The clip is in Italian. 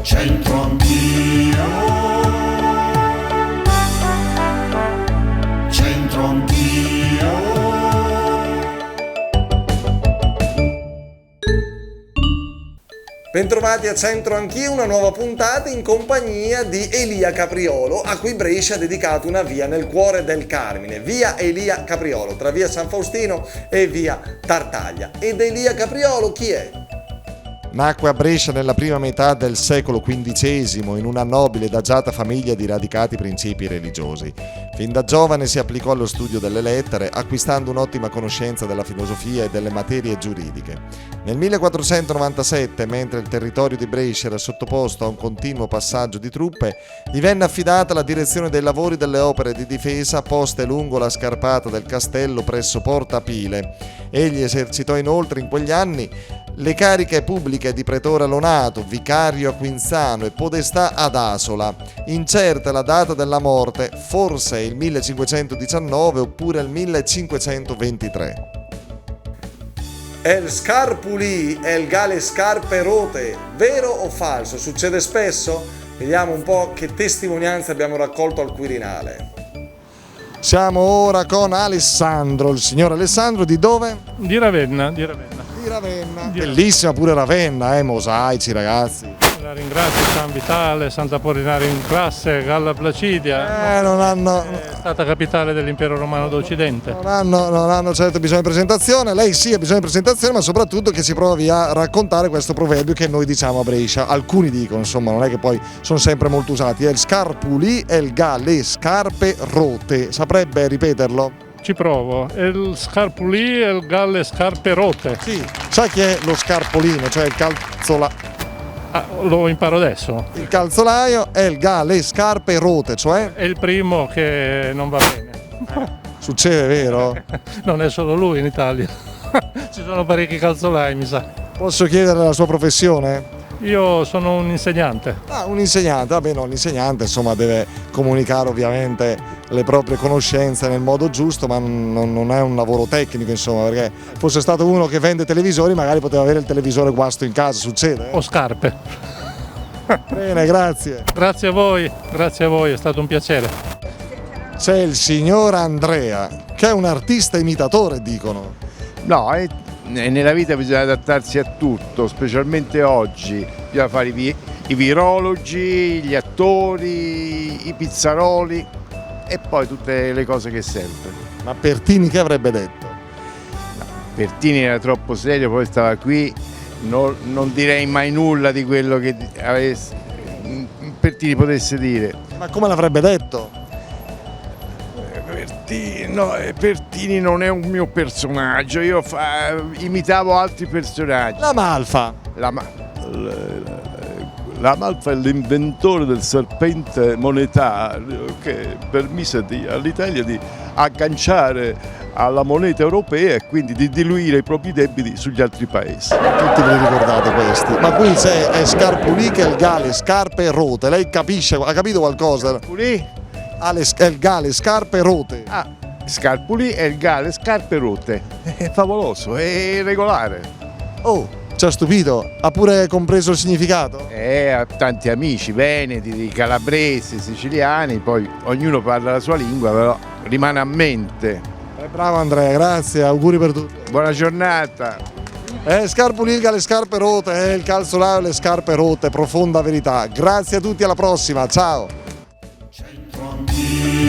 C'entro anch'io, c'entro anch'io. Bentrovati a Centro Anch'io, una nuova puntata in compagnia di Elia Capriolo, a cui Brescia ha dedicato una via nel cuore del Carmine, via Elia Capriolo, tra via San Faustino e via Tartaglia. Ed Elia Capriolo chi è? Nacque a Brescia nella prima metà del secolo XV in una nobile ed agiata famiglia di radicati principi religiosi. Fin da giovane si applicò allo studio delle lettere, acquistando un'ottima conoscenza della filosofia e delle materie giuridiche. Nel 1497, mentre il territorio di Brescia era sottoposto a un continuo passaggio di truppe, gli venne affidata la direzione dei lavori delle opere di difesa poste lungo la scarpata del castello presso Porta Pile. Egli esercitò inoltre in quegli anni le cariche pubbliche di pretore a Lonato, vicario a Quinzano e podestà ad Asola. Incerta la data della morte, forse il 1519 oppure il 1523. El scarpulì, el gale scarpe rote, vero o falso? Succede spesso? Vediamo un po' che testimonianze abbiamo raccolto al Quirinale. Siamo ora con Alessandro, il signor Alessandro di dove? Di Ravenna. Di Ravenna. Bellissima pure Ravenna, mosaici ragazzi. La ringrazio San Vitale, Sant'Apollinare in classe, Galla Placidia. Non hanno... È stata capitale dell'impero romano d'Occidente. Non hanno certo bisogno di presentazione, lei sì ha bisogno di presentazione, ma soprattutto che si provi a raccontare questo proverbio che noi diciamo a Brescia. Alcuni dicono, insomma, non è che poi sono sempre molto usati. El scarpulì, el ga le scarpe rote. Saprebbe ripeterlo? Ci provo. Il scarpulì e il galle scarpe rote. Sì, sai chi è lo scarpolino, cioè il calzolaio? Lo imparo adesso. Il calzolaio è il ga le scarpe rote, cioè? È il primo che non va bene. Succede, vero? Non è solo lui in Italia. Ci sono parecchi calzolai, mi sa. Posso chiedere la sua professione? Io sono un insegnante. Un insegnante, vabbè no, l'insegnante insomma deve comunicare ovviamente le proprie conoscenze nel modo giusto, ma non è un lavoro tecnico insomma, perché fosse stato uno che vende televisori magari poteva avere il televisore guasto in casa, succede? O scarpe. Bene, grazie. Grazie a voi, è stato un piacere. C'è il signor Andrea, che è un artista imitatore, dicono. No, nella vita bisogna adattarsi a tutto, specialmente oggi. Bisogna fare i virologi, gli attori, i pizzaroli e poi tutte le cose che servono. Ma Pertini che avrebbe detto? Pertini era troppo serio, poi stava qui, non direi mai nulla di quello che Pertini potesse dire. Ma come l'avrebbe detto? Pertini non è un mio personaggio, io imitavo altri personaggi. La Malfa. La Malfa è l'inventore del serpente monetario che permise all'Italia di agganciare alla moneta europea e quindi di diluire i propri debiti sugli altri paesi. Tutti ve li ricordate questi. Ma qui c'è Scarpulì che è il gale, scarpe rote. Lei capisce, ha capito qualcosa? Scarpulì? È il gale, scarpe rote. Scarpulì è il gale, scarpe rote. È favoloso, è regolare. Oh, ci ha stupito. Ha pure compreso il significato? Ha tanti amici, veneti, calabresi, siciliani, poi ognuno parla la sua lingua, però rimane a mente. Bravo Andrea, grazie, auguri per tutto. Buona giornata. Scarpulì, il gale, scarpe rote, il calzolaio, le scarpe rotte, profonda verità. Grazie a tutti, alla prossima, ciao. C'entro anch'io.